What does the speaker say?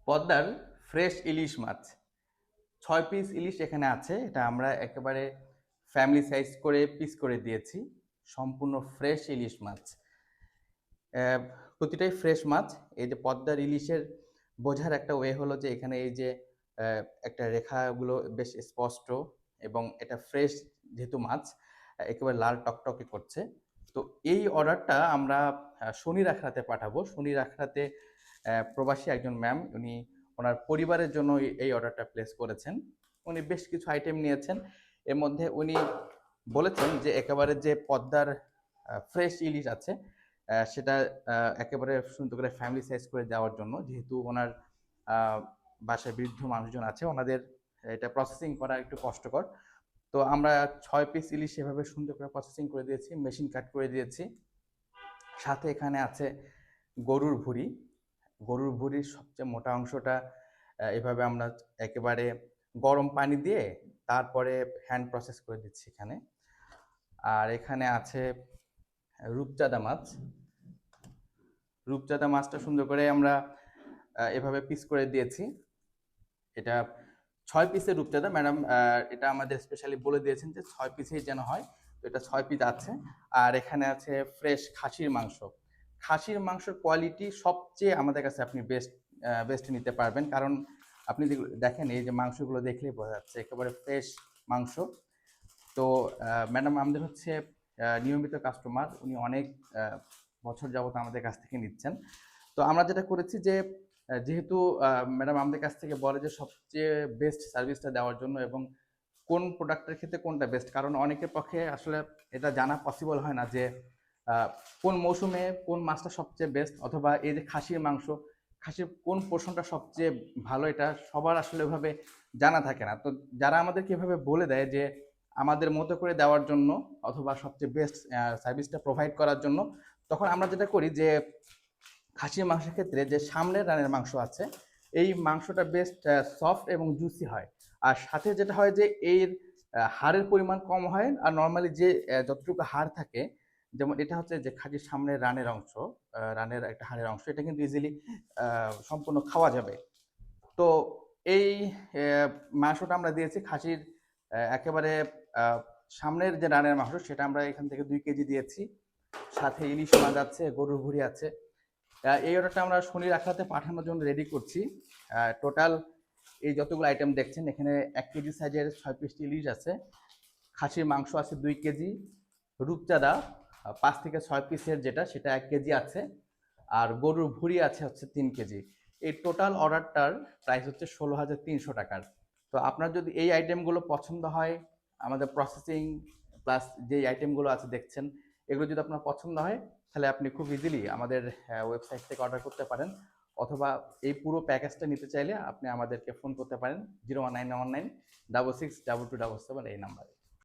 পদ্মার ফ্রেশ ইলিশ মাছ 6 পিস ইলিশ এখানে আছে। এটা আমরা একেবারে ফ্যামিলি সাইজ করে পিস করে দিয়েছি। সম্পূর্ণ ফ্রেশ ইলিশ মাছ। আহ, প্রতিটাই ফ্রেশ মাছ। এই যে পদ্মার ইলিশের বোঝার একটা ওয়ে হলো যে এখানে এই যে একটা রেখাগুলো বেশ স্পষ্ট, এবং এটা ফ্রেশ যেহেতু মাছ একেবারে লাল টকটকে করছে। তো এই অর্ডারটা আমরা শনির আখড়াতে পাঠাবো। শনির আখড়াতে প্রবাসী একজন ম্যাম, উনি ওনার পরিবারের জন্য এই অর্ডারটা প্লেস করেছেন। উনি বেশ কিছু আইটেম নিয়েছেন। এর মধ্যে উনি বলেছেন যে একেবারে যে পদ্মার ফ্রেশ ইলিশ আছে সেটা একেবারে সুন্দর করে ফ্যামিলি সাইজ করে দেওয়ার জন্য, যেহেতু ওনার বাসায় বৃদ্ধ মানুষজন আছে, ওনাদের এটা প্রসেসিং করা একটু কষ্টকর। তো আমরা 6 পিস ইলিশ এভাবে সুন্দর করে প্রসেসিং করে দিয়েছি, মেশিন কাট করে দিয়েছি। সাথে এখানে আছে গরুর ভুঁড়ি। গরুর ভুঁড়ির সবচেয়ে মোটা অংশটা এভাবে আমরা একেবারে গরম পানি দিয়ে তারপরে হ্যান্ড প্রসেস করে দিচ্ছি এখানে। আর এখানে আছে রূপচাঁদা মাছ। রূপচাঁদা মাছটা সুন্দর করে আমরা এভাবে পিস করে দিয়েছি। এটা 6 পিসের রূপচাঁদা ম্যাডাম, এটা আমাদের স্পেশালি বলে দিয়েছেন যে 6 পিসেই যেন হয়। তো এটা 6 পিস আছে। আর এখানে আছে ফ্রেশ খাসির মাংস। খাসির মাংসের কোয়ালিটি সবচেয়ে আমাদের কাছে আপনি বেস্ট নিতে পারবেন, কারণ আপনি দেখেন এই যে মাংসগুলো দেখলেই বোঝা যাচ্ছে একেবারে ফ্রেশ মাংস। তো ম্যাডাম আমাদের হচ্ছে নিয়মিত কাস্টমার, উনি অনেক বছর যাবত আমাদের কাছ থেকে নিচ্ছেন। তো আমরা যেটা করেছি যে যেহেতু ম্যাডাম আমাদের কাছ থেকে বলে যে সবচেয়ে বেস্ট সার্ভিসটা দেওয়ার জন্য, এবং কোন প্রোডাক্টের ক্ষেত্রে কোনটা বেস্ট, কারণ অনেকের পক্ষে আসলে এটা জানা পসিবল হয় না যে কোন মৌসুমে কোন মাছটা সবচেয়ে বেস্ট, অথবা এই যে খাসির মাংস, খাসির কোন পোর্শনটা সবচেয়ে ভালো, এটা সবার আসলে ওইভাবে জানা থাকে না। তো যারা আমাদেরকে এভাবে বলে দেয় যে আমাদের মতো করে দেওয়ার জন্য অথবা সবচেয়ে বেস্ট সার্ভিসটা প্রোভাইড করার জন্য, তখন আমরা যেটা করি যে খাসির মাংসের ক্ষেত্রে যে সামনের রানের মাংস আছে, এই মাংসটা বেস্ট সফট এবং জুসি হয়। আর সাথে যেটা হয় যে এর হাড়ের পরিমাণ কম হয়। আর নর্মালি যে যতটুকু হাড় থাকে, যেমন এটা হচ্ছে যে খাসির সামনের রানের অংশ, রানের একটা হাড়ের অংশ, এটা কিন্তু ইজিলি সম্পূর্ণ খাওয়া যাবে। তো এই মাংসটা আমরা দিয়েছি খাসির একেবারে সামনের যে রানের মাংস, সেটা আমরা এখান থেকে 2 কেজি দিয়েছি। সাথে ইলিশ মাছ আছে, গরুর ভুঁড়ি আছে। এই অর্ডারটা আমরা শনির আখড়াতে পাঠানোর জন্য রেডি করছি। টোটাল এই যতগুলো আইটেম দেখছেন এখানে 1 কেজি সাইজের 6 পিস ইলিশ আছে, খাসির মাংস আছে 2 কেজি, রূপচাঁদা 5 থেকে 6 পিসের যেটা সেটা 1 কেজি আছে, আর গরুর ভুঁড়ি আছে হচ্ছে 3 কেজি। এই টোটাল অর্ডারটার প্রাইস হচ্ছে 16,300 টাকার। তো আপনার যদি এই আইটেমগুলো পছন্দ হয়, আমাদের প্রসেসিং প্লাস যেই আইটেমগুলো আছে দেখছেন, এগুলো যদি আপনার পছন্দ হয়, তাহলে আপনি খুব ইজিলি আমাদের ওয়েবসাইট থেকে অর্ডার করতে পারেন, অথবা এই পুরো প্যাকেজটা নিতে চাইলে আপনি আমাদেরকে ফোন করতে পারেন 01919 662277 এই নাম্বারে।